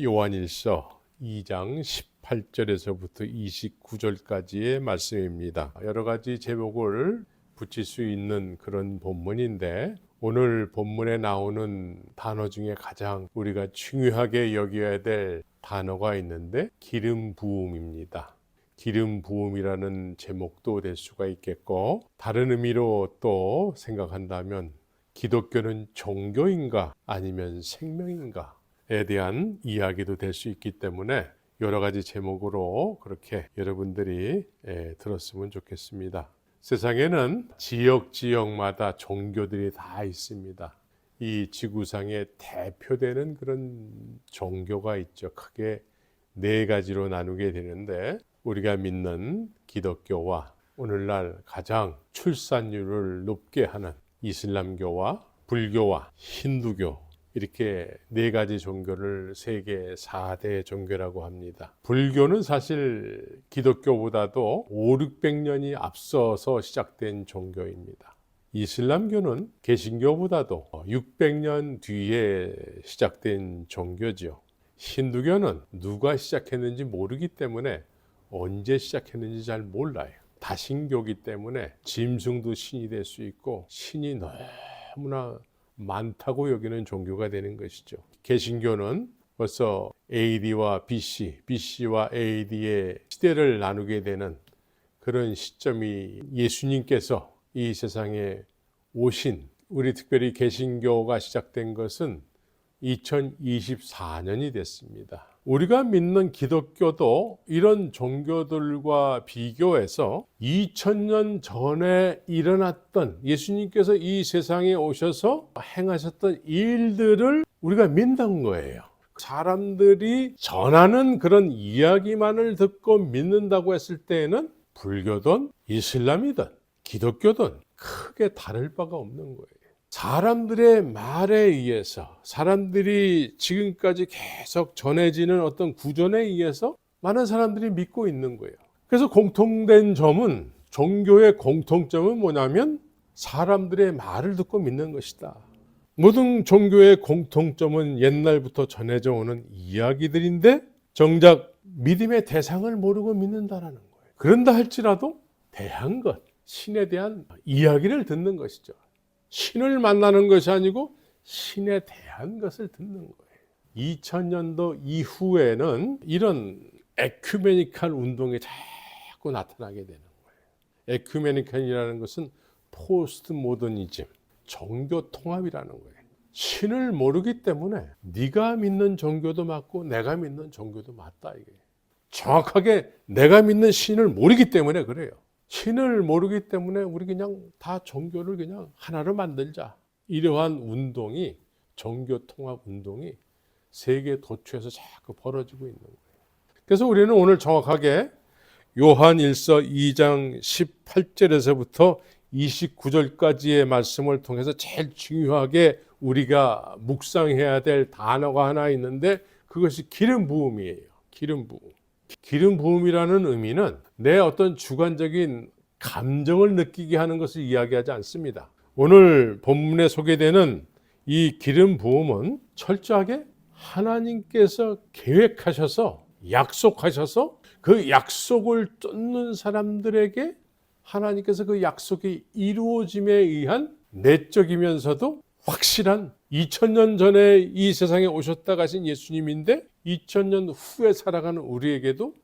요한일서 2장 18절에서부터 29절까지의 말씀입니다. 여러 가지 제목을 붙일 수 있는 그런 본문인데, 오늘 본문에 나오는 단어 중에 가장 우리가 중요하게 여겨야 될 단어가 있는데 기름 부음입니다. 기름 부음이라는 제목도 될 수가 있겠고, 다른 의미로 또 생각한다면 기독교는 종교인가 아니면 생명인가에 대한 이야기도 될 수 있기 때문에 여러 가지 제목으로 그렇게 여러분들이 들었으면 좋겠습니다. 세상에는 지역마다 종교들이 다 있습니다. 이 지구상에 대표되는 그런 종교가 있죠. 크게 네 가지로 나누게 되는데, 우리가 믿는 기독교와 오늘날 가장 출산율을 높게 하는 이슬람교와 불교와 힌두교, 이렇게 네 가지 종교를 세계 4대 종교라고 합니다. 불교는 사실 기독교보다도 500~600년이 앞서서 시작된 종교입니다. 이슬람교는 개신교보다도 600년 뒤에 시작된 종교죠. 힌두교는 누가 시작했는지 모르기 때문에 언제 시작했는지 잘 몰라요. 다신교이기 때문에 짐승도 신이 될 수 있고 신이 너무나 많다고 여기는 종교가 되는 것이죠. 개신교는 벌써 AD와 BC와 AD의 시대를 나누게 되는 그런 시점이, 예수님께서 이 세상에 오신, 우리 특별히 개신교가 시작된 것은 2024년이 됐습니다. 우리가 믿는 기독교도 이런 종교들과 비교해서 2000년 전에 일어났던, 예수님께서 이 세상에 오셔서 행하셨던 일들을 우리가 믿는 거예요. 사람들이 전하는 그런 이야기만을 듣고 믿는다고 했을 때에는 불교든 이슬람이든 기독교든 크게 다를 바가 없는 거예요. 사람들의 말에 의해서, 사람들이 지금까지 계속 전해지는 어떤 구전에 의해서 많은 사람들이 믿고 있는 거예요. 그래서 공통된 점은, 종교의 공통점은 뭐냐면 사람들의 말을 듣고 믿는 것이다. 모든 종교의 공통점은 옛날부터 전해져 오는 이야기들인데 정작 믿음의 대상을 모르고 믿는다라는 거예요. 그런다 할지라도 대한 것, 신에 대한 이야기를 듣는 것이죠. 신을 만나는 것이 아니고 신에 대한 것을 듣는 거예요. 2000년도 이후에는 이런 에큐메니칼 운동이 자꾸 나타나게 되는 거예요. 에큐메니칼이라는 것은 포스트 모더니즘, 종교 통합이라는 거예요. 신을 모르기 때문에 네가 믿는 종교도 맞고 내가 믿는 종교도 맞다, 이게. 정확하게 내가 믿는 신을 모르기 때문에 그래요. 신을 모르기 때문에 우리 그냥 다 종교를 그냥 하나로 만들자. 이러한 운동이, 종교 통합 운동이 세계 도처에서 자꾸 벌어지고 있는 거예요. 그래서 우리는 오늘 정확하게 요한일서 2장 18절에서부터 29절까지의 말씀을 통해서 제일 중요하게 우리가 묵상해야 될 단어가 하나 있는데, 그것이 기름 부음이에요. 기름 부음. 기름 부음이라는 의미는 내 어떤 주관적인 감정을 느끼게 하는 것을 이야기하지 않습니다. 오늘 본문에 소개되는 이 기름 부음은 철저하게 하나님께서 계획하셔서, 약속하셔서 그 약속을 쫓는 사람들에게 하나님께서 그 약속이 이루어짐에 의한 내적이면서도 확실한, 2000년 전에 이 세상에 오셨다 가신 예수님인데 2000년 후에 살아가는 우리에게도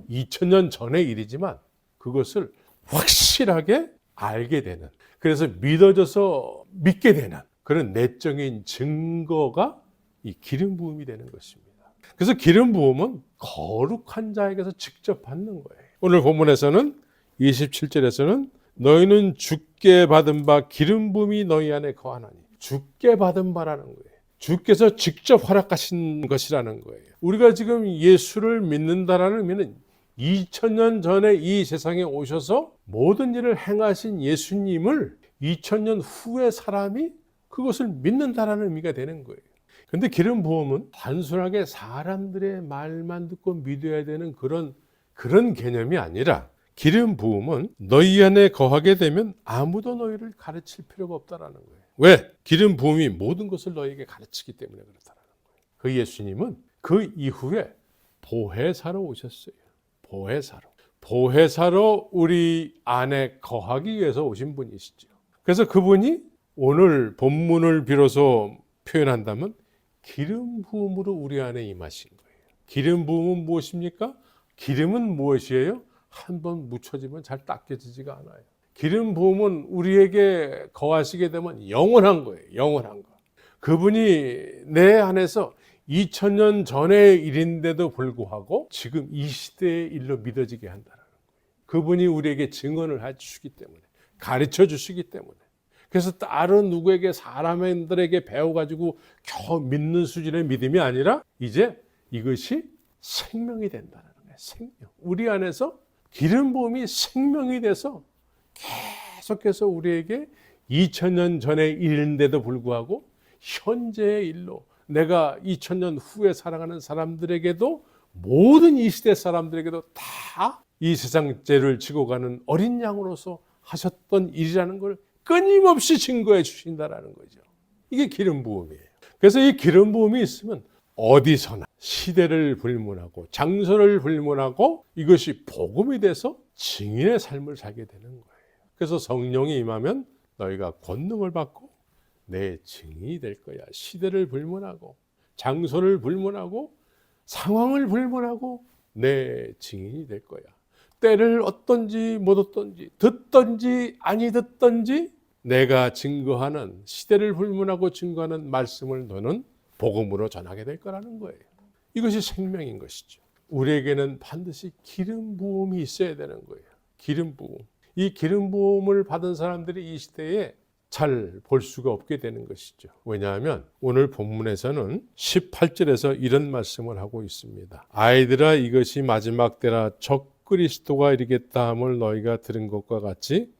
2000년 전의 일이지만 그것을 확실하게 알게 되는, 그래서 믿어져서 믿게 되는 그런 내적인 증거가 이 기름 부음이 되는 것입니다. 그래서 기름 부음은 거룩한 자에게서 직접 받는 거예요. 오늘 본문에서는 27절에서는 너희는 주께 받은 바 기름 부음이 너희 안에 거하나니, 주께 받은 바라는 거예요. 주께서 직접 허락하신 것이라는 거예요. 우리가 지금 예수를 믿는다라는 의미는 2000년 전에 이 세상에 오셔서 모든 일을 행하신 예수님을 2000년 후의 사람이 그것을 믿는다라는 의미가 되는 거예요. 그런데 기름 부음은 단순하게 사람들의 말만 듣고 믿어야 되는 그런 개념이 아니라, 기름 부음은 너희 안에 거하게 되면 아무도 너희를 가르칠 필요가 없다라는 거예요. 왜? 기름 부음이 모든 것을 너희에게 가르치기 때문에 그렇다라는 거예요. 그 예수님은 그 이후에 보혜사로 오셨어요. 보혜사로 우리 안에 거하기 위해서 오신 분이시죠. 그래서 그분이 오늘 본문을 비로소 표현한다면 기름 부음으로 우리 안에 임하신 거예요. 기름 부음은 무엇입니까? 기름은 무엇이에요? 한번 묻혀지면 잘 닦여지지가 않아요. 기름 부음은 우리에게 거하시게 되면 영원한 거예요. 영원한 거. 그분이 내 안에서 2000년 전의 일인데도 불구하고 지금 이 시대의 일로 믿어지게 한다는 거예요. 그분이 우리에게 증언을 해주시기 때문에, 가르쳐 주시기 때문에. 그래서 다른 누구에게 사람들에게 배워가지고 겨우 믿는 수준의 믿음이 아니라 이제 이것이 생명이 된다는 거예요. 생명. 우리 안에서 기름 부음이 생명이 돼서 계속해서 우리에게 2000년 전의 일인데도 불구하고 현재의 일로 내가 2000년 후에 살아가는 사람들에게도 모든 이 시대 사람들에게도 다 이 세상 죄를 지고 가는 어린 양으로서 하셨던 일이라는 걸 끊임없이 증거해 주신다라는 거죠. 이게 기름 부음이에요. 그래서 이 기름 부음이 있으면 어디서나 시대를 불문하고 장소를 불문하고 이것이 복음이 돼서 증인의 삶을 살게 되는 거예요. 그래서 성령이 임하면 너희가 권능을 받고 내 증인이 될 거야. 시대를 불문하고 장소를 불문하고 상황을 불문하고 내 증인이 될 거야. 때를 어떤지 못 어떤지 듣던지 아니 듣던지 내가 증거하는 시대를 불문하고 증거하는 말씀을 너는 복음으로 전하게 될 거라는 거예요. 이것이 생명인 것이죠. 우리에게는 반드시 기름 부음이 있어야 되는 거예요. 기름 부음. 이 기름 부음을 받은 사람들이 이 시대에 잘 볼 수가 없게 되는 것이죠. 왜냐하면 오늘 본문에서는 18절에서 이런 말씀을 하고 있습니다. 아이들아 이것이 마지막 때라 적 그리스도가 이르겠다 함을 너희가 들은 것과 같이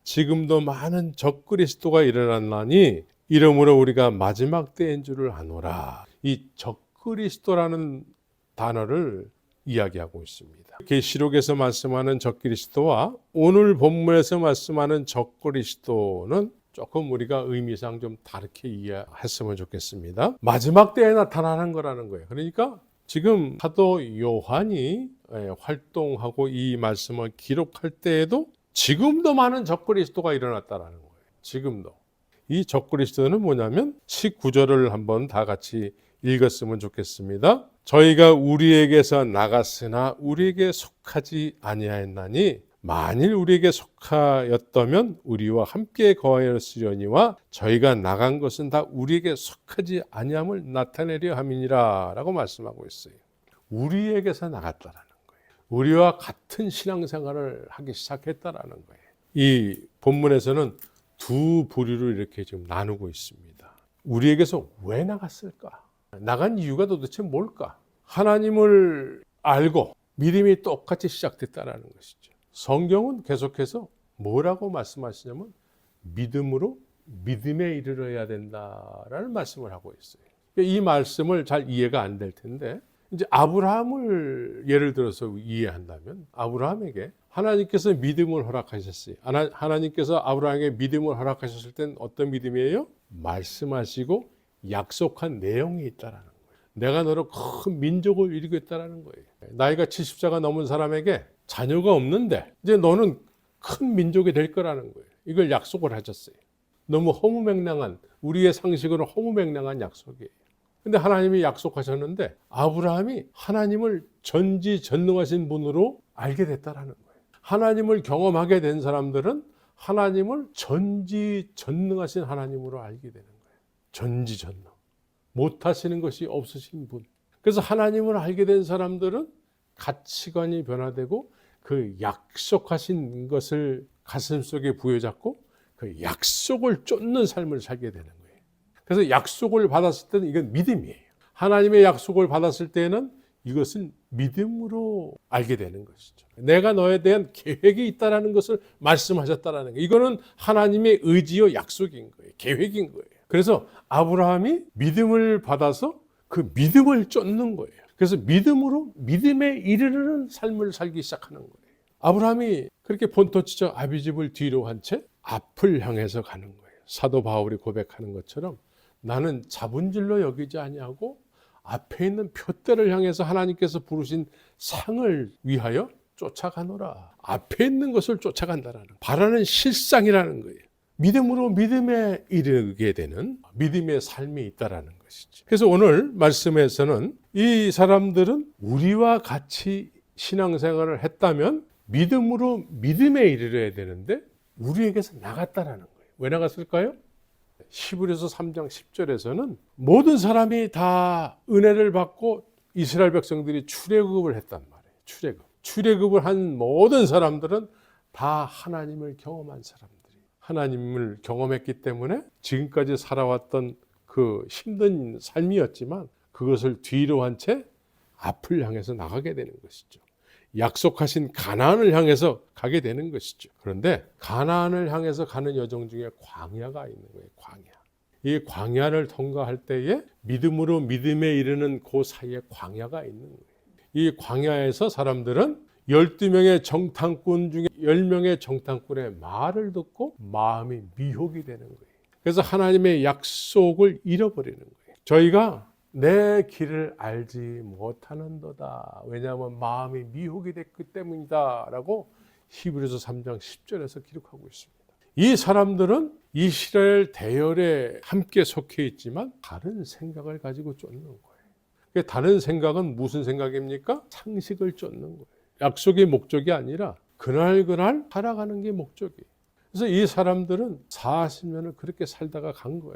지금도 많은 적 그리스도가 일어났나니 이러므로 우리가 마지막 때인 줄을 아노라. 이 적 그리스도라는 단어를 이야기하고 있습니다. 계시록에서 말씀하는 적 그리스도와 오늘 본문에서 말씀하는 적 그리스도는 조금 우리가 의미상 좀 다르게 이해했으면 좋겠습니다. 마지막 때에 나타나는 거라는 거예요. 그러니까 지금 사도 요한이 활동하고 이 말씀을 기록할 때에도 지금도 많은 적그리스도가 일어났다라는 거예요. 지금도. 이 적그리스도는 뭐냐면 19절을 한번 다 같이 읽었으면 좋겠습니다. 저희가 우리에게서 나갔으나 우리에게 속하지 아니하였나니 만일 우리에게 속하였다면 우리와 함께 거하였으려니와 저희가 나간 것은 다 우리에게 속하지 아니함을 나타내려 함이니라 라고 말씀하고 있어요. 우리에게서 나갔다라는 거예요. 우리와 같은 신앙생활을 하기 시작했다라는 거예요. 이 본문에서는 두 부류로 이렇게 지금 나누고 있습니다. 우리에게서 왜 나갔을까? 나간 이유가 도대체 뭘까? 하나님을 알고 믿음이 똑같이 시작됐다라는 것이죠. 성경은 계속해서 뭐라고 말씀하시냐면 믿음으로 믿음에 이르러야 된다라는 말씀을 하고 있어요. 이 말씀을 잘 이해가 안 될 텐데 이제 아브라함을 예를 들어서 이해한다면 아브라함에게 하나님께서 믿음을 허락하셨어요. 하나님께서 아브라함에게 믿음을 허락하셨을 땐 어떤 믿음이에요? 말씀하시고 약속한 내용이 있다라는 거예요. 내가 너로 큰 민족을 이루겠다라는 거예요. 나이가 70세가 넘은 사람에게 자녀가 없는데 이제 너는 큰 민족이 될 거라는 거예요. 이걸 약속을 하셨어요. 너무 허무맹랑한, 우리의 상식으로 허무맹랑한 약속이에요. 근데 하나님이 약속하셨는데 아브라함이 하나님을 전지전능하신 분으로 알게 됐다라는 거예요. 하나님을 경험하게 된 사람들은 하나님을 전지전능하신 하나님으로 알게 되는 거예요. 전지전능. 못하시는 것이 없으신 분. 그래서 하나님을 알게 된 사람들은 가치관이 변화되고 그 약속하신 것을 가슴속에 부여잡고 그 약속을 쫓는 삶을 살게 되는 거예요. 그래서 약속을 받았을 때는 이건 믿음이에요. 하나님의 약속을 받았을 때는 이것은 믿음으로 알게 되는 것이죠. 내가 너에 대한 계획이 있다는 것을 말씀하셨다는 거예요. 이거는 하나님의 의지요 약속인 거예요. 계획인 거예요. 그래서 아브라함이 믿음을 받아서 그 믿음을 쫓는 거예요. 그래서 믿음으로 믿음에 이르는 삶을 살기 시작하는 거예요. 아브라함이 그렇게 본토지저 아비집을 뒤로 한 채 앞을 향해서 가는 거예요. 사도 바울이 고백하는 것처럼 나는 잡은 줄로 여기지 아니하고 앞에 있는 표대를 향해서 하나님께서 부르신 상을 위하여 쫓아가노라. 앞에 있는 것을 쫓아간다라는, 바라는 실상이라는 거예요. 믿음으로 믿음에 이르게 되는 믿음의 삶이 있다라는 것이죠. 그래서 오늘 말씀에서는 이 사람들은 우리와 같이 신앙생활을 했다면 믿음으로 믿음에 이르러야 되는데 우리에게서 나갔다라는 거예요. 왜 나갔을까요? 히브리서 3장 10절에서는 모든 사람이 다 은혜를 받고 이스라엘 백성들이 출애굽을 했단 말이에요. 출애굽을 한 모든 사람들은 다 하나님을 경험한 사람들이, 하나님을 경험했기 때문에 지금까지 살아왔던 그 힘든 삶이었지만 그것을 뒤로 한 채 앞을 향해서 나가게 되는 것이죠. 약속하신 가나안을 향해서 가게 되는 것이죠. 그런데 가나안을 향해서 가는 여정 중에 광야가 있는 거예요. 광야. 이 광야를 통과할 때에 믿음으로 믿음에 이르는 그 사이에 광야가 있는 거예요. 이 광야에서 사람들은 12명의 정탐꾼 중에 10명의 정탐꾼의 말을 듣고 마음이 미혹이 되는 거예요. 그래서 하나님의 약속을 잃어버리는 거예요. 저희가 내 길을 알지 못하는도다. 왜냐하면 마음이 미혹이 됐기 때문이다 라고 히브리서 3장 10절에서 기록하고 있습니다. 이 사람들은 이스라엘 대열에 함께 속해 있지만 다른 생각을 가지고 쫓는 거예요. 다른 생각은 무슨 생각입니까? 상식을 쫓는 거예요. 약속의 목적이 아니라 그날 살아가는 게 목적이에요. 그래서 이 사람들은 40년을 그렇게 살다가 간 거예요.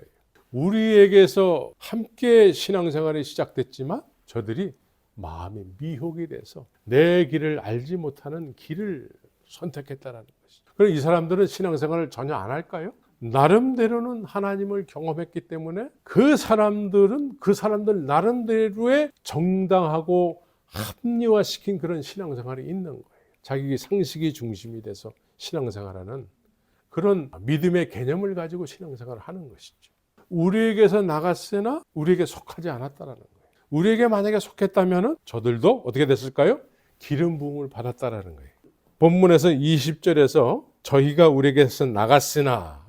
우리에게서 함께 신앙생활이 시작됐지만 저들이 마음이 미혹이 돼서 내 길을 알지 못하는 길을 선택했다라는 것이죠. 그럼 이 사람들은 신앙생활을 전혀 안 할까요? 나름대로는 하나님을 경험했기 때문에 그 사람들 나름대로의 정당하고 합리화시킨 그런 신앙생활이 있는 거예요. 자기 상식이 중심이 돼서 신앙생활하는 그런 믿음의 개념을 가지고 신앙생활을 하는 것이죠. 우리에게서 나갔으나 우리에게 속하지 않았다라는 거예요. 우리에게 만약에 속했다면 저들도 어떻게 됐을까요? 기름 부음을 받았다라는 거예요. 본문에서 20절에서 저희가 우리에게서 나갔으나,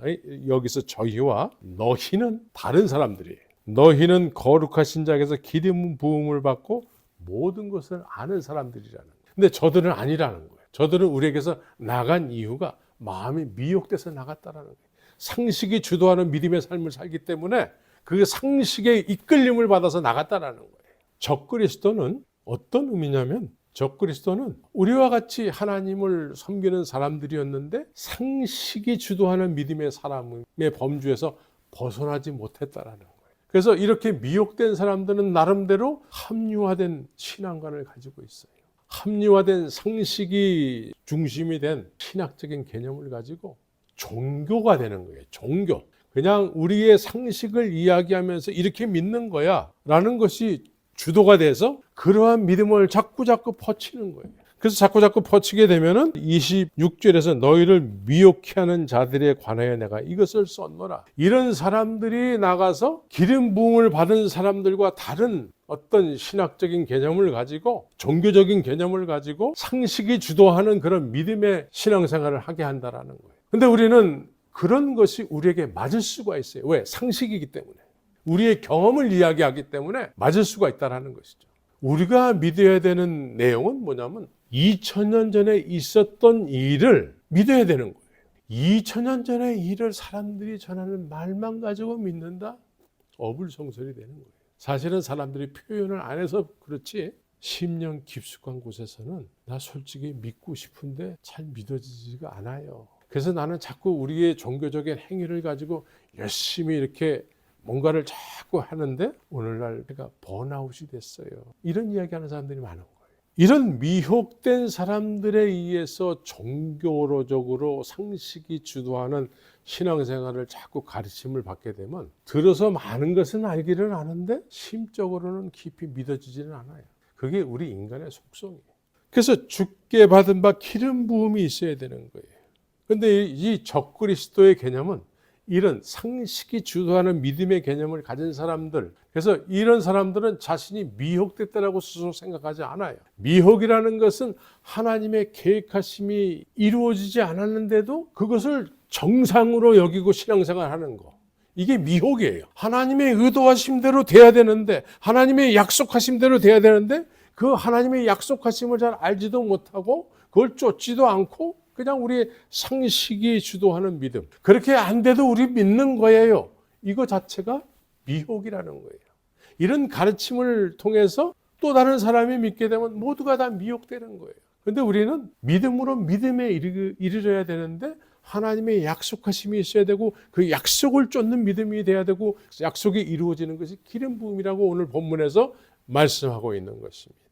여기서 저희와 너희는 다른 사람들이에요. 너희는 거룩하신 자에게서 기름 부음을 받고 모든 것을 아는 사람들이라는 거예요. 근데 저들은 아니라는 거예요. 저들은 우리에게서 나간 이유가 마음이 미혹돼서 나갔다라는 거예요. 상식이 주도하는 믿음의 삶을 살기 때문에 그 상식의 이끌림을 받아서 나갔다라는 거예요. 적그리스도는 어떤 의미냐면, 적그리스도는 우리와 같이 하나님을 섬기는 사람들이었는데 상식이 주도하는 믿음의 사람의 범주에서 벗어나지 못했다라는 거예요. 그래서 이렇게 미혹된 사람들은 나름대로 합리화된 신앙관을 가지고 있어요. 합리화된 상식이 중심이 된 신학적인 개념을 가지고 종교가 되는 거예요. 종교. 그냥 우리의 상식을 이야기하면서 이렇게 믿는 거야 라는 것이 주도가 돼서 그러한 믿음을 자꾸 퍼치는 거예요. 그래서 자꾸 퍼치게 되면은 26절에서 너희를 미혹해 하는 자들에 관하여 내가 이것을 썼노라. 이런 사람들이 나가서 기름 부음을 받은 사람들과 다른 어떤 신학적인 개념을 가지고, 종교적인 개념을 가지고 상식이 주도하는 그런 믿음의 신앙생활을 하게 한다라는 거예요. 근데 우리는 그런 것이 우리에게 맞을 수가 있어요. 왜? 상식이기 때문에. 우리의 경험을 이야기하기 때문에 맞을 수가 있다는 것이죠. 우리가 믿어야 되는 내용은 뭐냐면 2000년 전에 있었던 일을 믿어야 되는 거예요. 2000년 전의 일을 사람들이 전하는 말만 가지고 믿는다? 어불성설이 되는 거예요. 사실은 사람들이 표현을 안 해서 그렇지 심령 깊숙한 곳에서는 나 솔직히 믿고 싶은데 잘 믿어지지가 않아요. 그래서 나는 자꾸 우리의 종교적인 행위를 가지고 열심히 이렇게 뭔가를 자꾸 하는데 오늘날 내가 번아웃이 됐어요. 이런 이야기하는 사람들이 많은 거예요. 이런 미혹된 사람들에 의해서 종교로적으로 상식이 주도하는 신앙생활을 자꾸 가르침을 받게 되면 들어서 많은 것은 알기는 아는데 심적으로는 깊이 믿어지지는 않아요. 그게 우리 인간의 속성이에요. 그래서 주께 받은 바 기름 부음이 있어야 되는 거예요. 그런데 이 적그리스도의 개념은 이런 상식이 주도하는 믿음의 개념을 가진 사람들, 그래서 이런 사람들은 자신이 미혹됐다라고 스스로 생각하지 않아요. 미혹이라는 것은 하나님의 계획하심이 이루어지지 않았는데도 그것을 정상으로 여기고 신앙생활하는 거, 이게 미혹이에요. 하나님의 의도하심대로 돼야 되는데, 하나님의 약속하심대로 돼야 되는데, 그 하나님의 약속하심을 잘 알지도 못하고 그걸 쫓지도 않고 그냥 우리의 상식이 주도하는 믿음. 그렇게 안 돼도 우리 믿는 거예요. 이거 자체가 미혹이라는 거예요. 이런 가르침을 통해서 또 다른 사람이 믿게 되면 모두가 다 미혹되는 거예요. 그런데 우리는 믿음으로 믿음에 이르러야 되는데 하나님의 약속하심이 있어야 되고 그 약속을 쫓는 믿음이 돼야 되고 약속이 이루어지는 것이 기름 부음이라고 오늘 본문에서 말씀하고 있는 것입니다.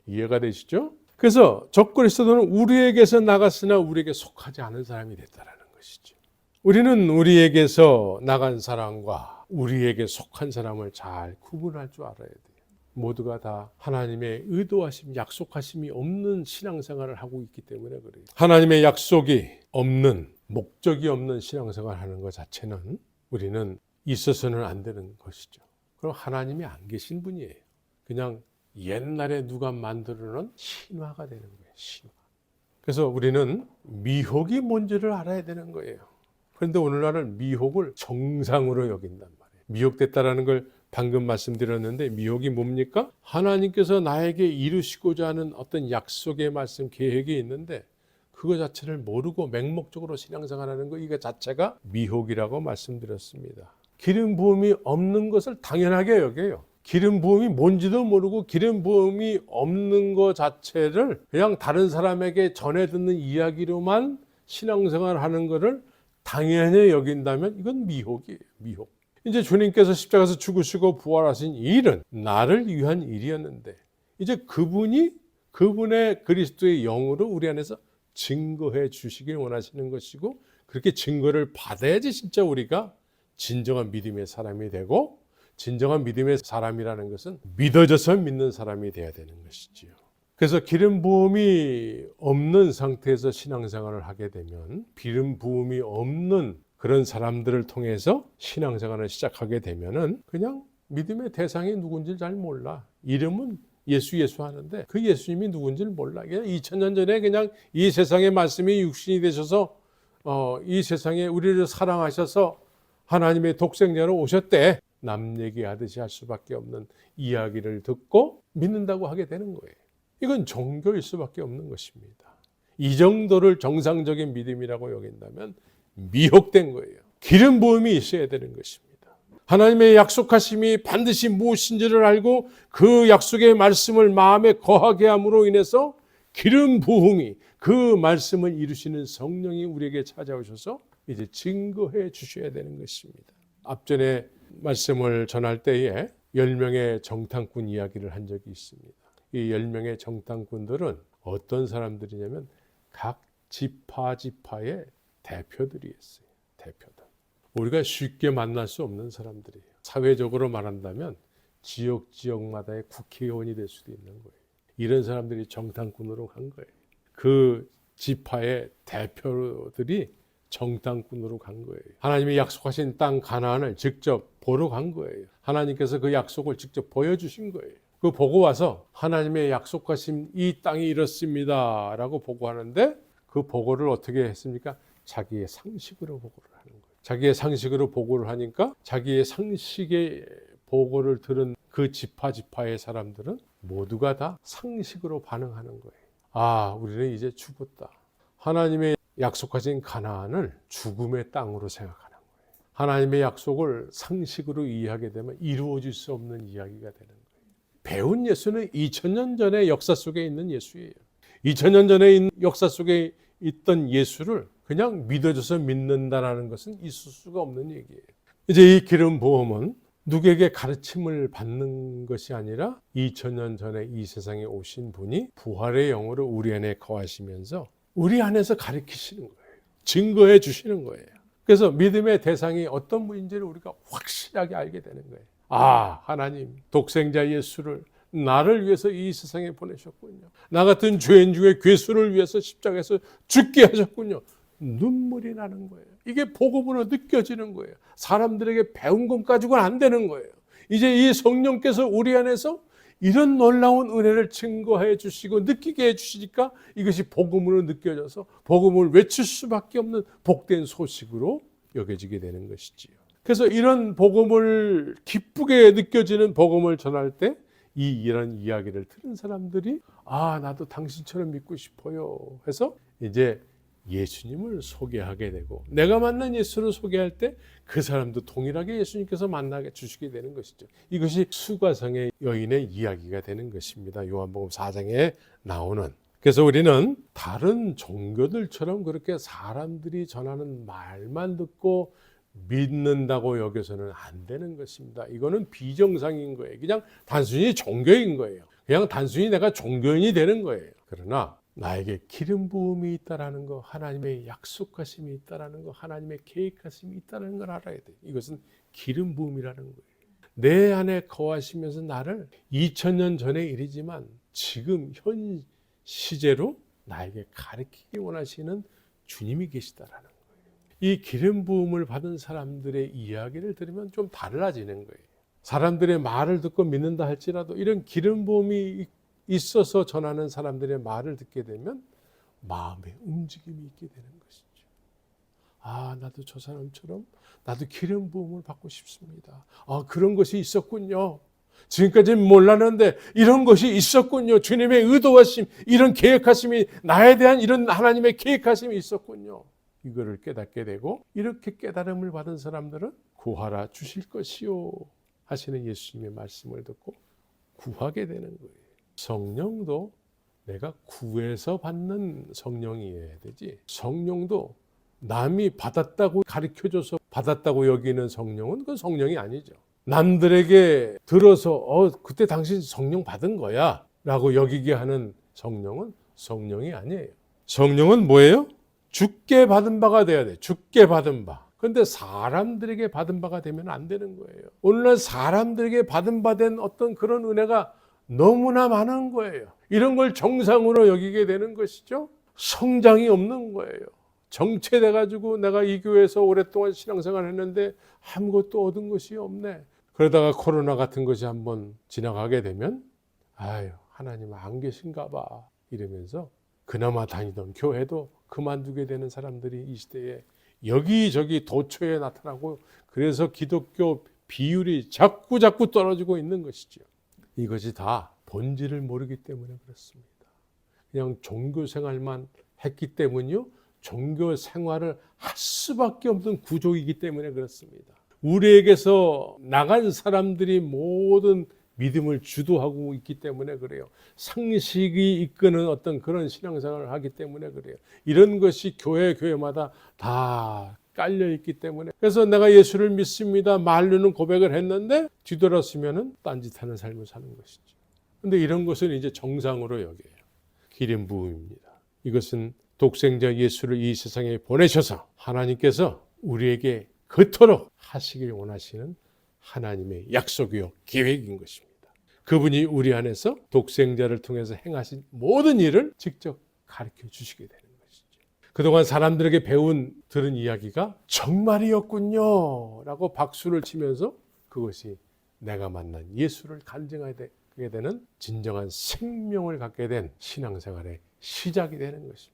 이해가 되시죠? 그래서 적그리스도는 우리에게서 나갔으나 우리에게 속하지 않은 사람이 됐다라는 것이죠. 우리는 우리에게서 나간 사람과 우리에게 속한 사람을 잘 구분할 줄 알아야 돼요. 모두가 다 하나님의 의도하심, 약속하심이 없는 신앙생활을 하고 있기 때문에 그래요. 하나님의 약속이 없는, 목적이 없는 신앙생활을 하는 것 자체는 우리는 있어서는 안 되는 것이죠. 그럼 하나님이 안 계신 분이에요. 그냥 옛날에 누가 만들어놓은 신화가 되는 거예요. 신화. 그래서 우리는 미혹이 뭔지를 알아야 되는 거예요. 그런데 오늘날은 미혹을 정상으로 여긴단 말이에요. 미혹됐다라는 걸 방금 말씀드렸는데 미혹이 뭡니까? 하나님께서 나에게 이루시고자 하는 어떤 약속의 말씀, 계획이 있는데 그거 자체를 모르고 맹목적으로 신앙생활하는 거, 이거 자체가 미혹이라고 말씀드렸습니다. 기름 부음이 없는 것을 당연하게 여겨요. 기름 부음이 뭔지도 모르고 기름 부음이 없는 것 자체를 그냥 다른 사람에게 전해 듣는 이야기로만 신앙생활하는 것을 당연히 여긴다면 이건 미혹이에요. 미혹. 이제 주님께서 십자가에서 죽으시고 부활하신 이 일은 나를 위한 일이었는데 이제 그분의 그리스도의 영으로 우리 안에서 증거해 주시길 원하시는 것이고, 그렇게 증거를 받아야지 진짜 우리가 진정한 믿음의 사람이 되고, 진정한 믿음의 사람이라는 것은 믿어져서 믿는 사람이 돼야 되는 것이지요. 그래서 기름 부음이 없는 상태에서 신앙생활을 하게 되면, 기름 부음이 없는 그런 사람들을 통해서 신앙생활을 시작하게 되면은 그냥 믿음의 대상이 누군지 잘 몰라. 이름은 예수 하는데 그 예수님이 누군지를 몰라. 그냥 2000년 전에 그냥 이 세상의 말씀이 육신이 되셔서 이 세상에 우리를 사랑하셔서 하나님의 독생자로 오셨대. 남 얘기하듯이 할 수밖에 없는 이야기를 듣고 믿는다고 하게 되는 거예요. 이건 종교일 수밖에 없는 것입니다. 이 정도를 정상적인 믿음이라고 여긴다면 미혹된 거예요. 기름 부음이 있어야 되는 것입니다. 하나님의 약속하심이 반드시 무엇인지를 알고 그 약속의 말씀을 마음에 거하게 함으로 인해서 기름 부음이, 그 말씀을 이루시는 성령이 우리에게 찾아오셔서 이제 증거해 주셔야 되는 것입니다. 앞전에 말씀을 전할 때에 10명의 정탐꾼 이야기를 한 적이 있습니다. 이 10명의 정탐꾼들은 어떤 사람들이냐면 각 지파의 대표들이었어요. 대표들. 우리가 쉽게 만날 수 없는 사람들이에요. 사회적으로 말한다면 지역마다의 국회의원이 될 수도 있는 거예요. 이런 사람들이 정탐꾼으로 간 거예요. 그 지파의 대표들이 정탐꾼으로 간 거예요. 하나님이 약속하신 땅 가나안을 직접 보러 간 거예요. 하나님께서 그 약속을 직접 보여주신 거예요. 그 보고 와서 하나님의 약속하신 이 땅이 이렇습니다 라고 보고하는데, 그 보고를 어떻게 했습니까? 자기의 상식으로 보고를 하는 거예요. 자기의 상식으로 보고를 하니까 자기의 상식의 보고를 들은 그 지파의 사람들은 모두가 다 상식으로 반응하는 거예요. 아, 우리는 이제 죽었다. 하나님의 약속하신 가나안을 죽음의 땅으로 생각하는 거예요. 하나님의 약속을 상식으로 이해하게 되면 이루어질 수 없는 이야기가 되는 거예요. 배운 예수는 2000년 전의 역사 속에 있는 예수예요. 2000년 전에 역사 속에 있던 예수를 그냥 믿어져서 믿는다라는 것은 있을 수가 없는 얘기예요. 이제 이 기름 부음은 누구에게 가르침을 받는 것이 아니라 2000년 전에 이 세상에 오신 분이 부활의 영으로 우리 안에 거하시면서 우리 안에서 가르치시는 거예요. 증거해 주시는 거예요. 그래서 믿음의 대상이 어떤 분인지를 우리가 확실하게 알게 되는 거예요. 아, 하나님 독생자 예수를 나를 위해서 이 세상에 보내셨군요. 나 같은 죄인 중에 괴수를 위해서 십자가에서 죽게 하셨군요. 눈물이 나는 거예요. 이게 복음으로 느껴지는 거예요. 사람들에게 배운 것 가지고는 안 되는 거예요. 이제 이 성령께서 우리 안에서 이런 놀라운 은혜를 증거해 주시고 느끼게 해 주시니까 이것이 복음으로 느껴져서 복음을 외칠 수밖에 없는 복된 소식으로 여겨지게 되는 것이지요. 그래서 이런 복음을 기쁘게 느껴지는 복음을 전할 때 이런 이야기를 들은 사람들이 나도 당신처럼 믿고 싶어요 해서 이제 예수님을 소개하게 되고 내가 만난 예수를 소개할 때 그 사람도 동일하게 예수님께서 만나게 주시게 되는 것이죠. 이것이 수가성의 여인의 이야기가 되는 것입니다. 요한복음 4장에 나오는. 그래서 우리는 다른 종교들처럼 그렇게 사람들이 전하는 말만 듣고 믿는다고 여겨서는 안 되는 것입니다. 이거는 비정상인 거예요. 그냥 단순히 종교인 거예요. 그냥 단순히 내가 종교인이 되는 거예요. 그러나 나에게 기름 부음이 있다라는 거, 하나님의 약속하심이 있다라는 거, 하나님의 계획하심이 있다는 걸 알아야 돼요. 이것은 기름 부음이라는 거예요. 내 안에 거하시면서 나를 2000년 전의 일이지만 지금 현 시제로 나에게 가르치기 원하시는 주님이 계시다라는 거예요. 이 기름 부음을 받은 사람들의 이야기를 들으면 좀 달라지는 거예요. 사람들의 말을 듣고 믿는다 할지라도 이런 기름 부음이 있어서 전하는 사람들의 말을 듣게 되면 마음의 움직임이 있게 되는 것이죠. 나도 저 사람처럼 나도 기름 부음을 받고 싶습니다. 그런 것이 있었군요. 지금까지는 몰랐는데 이런 것이 있었군요. 주님의 의도하심, 이런 계획하심이 나에 대한 이런 하나님의 계획하심이 있었군요. 이거를 깨닫게 되고 이렇게 깨달음을 받은 사람들은 구하라 주실 것이요 하시는 예수님의 말씀을 듣고 구하게 되는 거예요. 성령도 내가 구해서 받는 성령이어야 되지, 성령도 남이 받았다고 가르쳐줘서 받았다고 여기는 성령은 그건 성령이 아니죠. 남들에게 들어서 그때 당신 성령 받은 거야 라고 여기게 하는 성령은 성령이 아니에요. 성령은 뭐예요? 주께 받은 바가 돼야 돼. 주께 받은 바. 그런데 사람들에게 받은 바가 되면 안 되는 거예요. 오늘날 사람들에게 받은 바 된 어떤 그런 은혜가 너무나 많은 거예요. 이런 걸 정상으로 여기게 되는 것이죠. 성장이 없는 거예요. 정체돼가지고 내가 이 교회에서 오랫동안 신앙생활을 했는데 아무것도 얻은 것이 없네. 그러다가 코로나 같은 것이 한번 지나가게 되면 하나님 안 계신가 봐 이러면서 그나마 다니던 교회도 그만두게 되는 사람들이 이 시대에 여기저기 도처에 나타나고, 그래서 기독교 비율이 자꾸 떨어지고 있는 것이죠. 이것이 다 본질을 모르기 때문에 그렇습니다. 그냥 종교 생활만 했기 때문이요, 종교 생활을 할 수밖에 없는 구조이기 때문에 그렇습니다. 우리에게서 나간 사람들이 모든 믿음을 주도하고 있기 때문에 그래요. 상식이 이끄는 어떤 그런 신앙생활을 하기 때문에 그래요. 이런 것이 교회마다 다 깔려있기 때문에. 그래서 내가 예수를 믿습니다 말로는 고백을 했는데 뒤돌아서면 딴짓하는 삶을 사는 것이죠. 그런데 이런 것은 이제 정상으로 여겨요. 기름 부음입니다. 이것은 독생자 예수를 이 세상에 보내셔서 하나님께서 우리에게 그토록 하시길 원하시는 하나님의 약속이요 계획인 것입니다. 그분이 우리 안에서 독생자를 통해서 행하신 모든 일을 직접 가르쳐 주시게 되는 것이죠. 그동안 사람들에게 들은 이야기가 정말이었군요 라고 박수를 치면서 그것이 내가 만난 예수를 간증하게 되는 진정한 생명을 갖게 된 신앙생활의 시작이 되는 것입니다.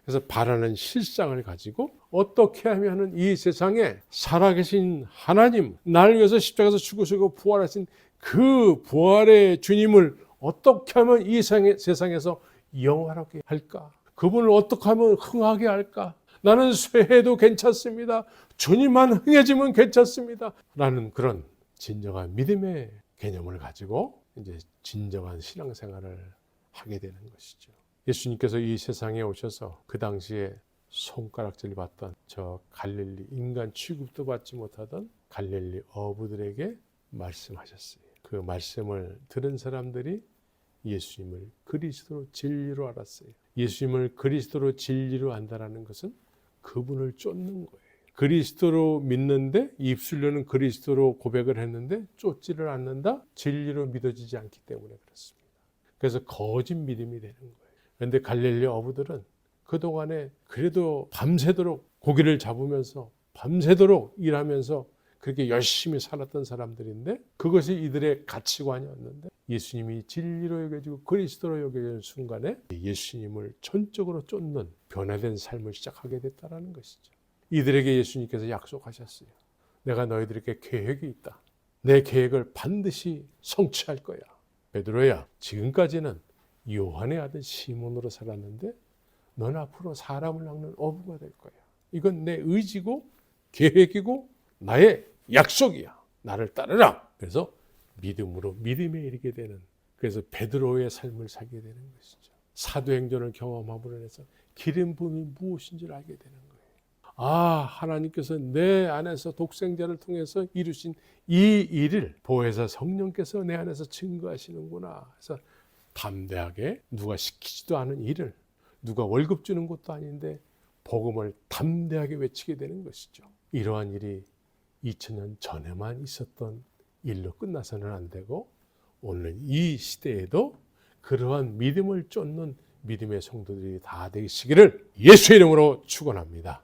그래서 바라는 실상을 가지고 어떻게 하면 이 세상에 살아계신 하나님, 나를 위해서 십자가에서 죽으시고 부활하신 그 부활의 주님을 어떻게 하면 이 세상에서 영화롭게 할까? 그분을 어떻게 하면 흥하게 할까? 나는 쇠해도 괜찮습니다. 주님만 흥해지면 괜찮습니다. 라는 그런 진정한 믿음의 개념을 가지고 이제 진정한 신앙생활을 하게 되는 것이죠. 예수님께서 이 세상에 오셔서 그 당시에 손가락질 받던 저 갈릴리, 인간 취급도 받지 못하던 갈릴리 어부들에게 말씀하셨어요. 그 말씀을 들은 사람들이 예수님을 그리스도로 진리로 알았어요. 예수님을 그리스도로 진리로 안다라는 것은 그분을 쫓는 거예요. 그리스도로 믿는데 입술로는 그리스도로 고백을 했는데 쫓지를 않는다? 진리로 믿어지지 않기 때문에 그렇습니다. 그래서 거짓 믿음이 되는 거예요. 그런데 갈릴리 어부들은 그동안에 그래도 밤새도록 고기를 잡으면서 밤새도록 일하면서 그렇게 열심히 살았던 사람들인데 그것이 이들의 가치관이었는데 예수님이 진리로 여겨지고 그리스도로 여겨지는 순간에 예수님을 전적으로 쫓는 변화된 삶을 시작하게 됐다는 것이죠. 이들에게 예수님께서 약속하셨어요. 내가 너희들에게 계획이 있다. 내 계획을 반드시 성취할 거야. 베드로야, 지금까지는 요한의 아들 시몬으로 살았는데 넌 앞으로 사람을 낚는 어부가 될 거야. 이건 내 의지고 계획이고 나의 약속이야. 나를 따르라. 그래서 믿음으로 믿음에 이르게 되는, 그래서 베드로의 삶을 살게 되는 것이죠. 사도행전을 경험함으로 해서 기름 부음이 무엇인지를 알게 되는 거예요. 아, 하나님께서 내 안에서 독생자를 통해서 이루신 이 일을 보혜사 성령께서 내 안에서 증거하시는구나. 그래서 담대하게 누가 시키지도 않은 일을, 누가 월급 주는 것도 아닌데 복음을 담대하게 외치게 되는 것이죠. 이러한 일이 2000년 전에만 있었던 일로 끝나서는 안 되고 오늘 이 시대에도 그러한 믿음을 쫓는 믿음의 성도들이 다 되시기를 예수의 이름으로 축원합니다.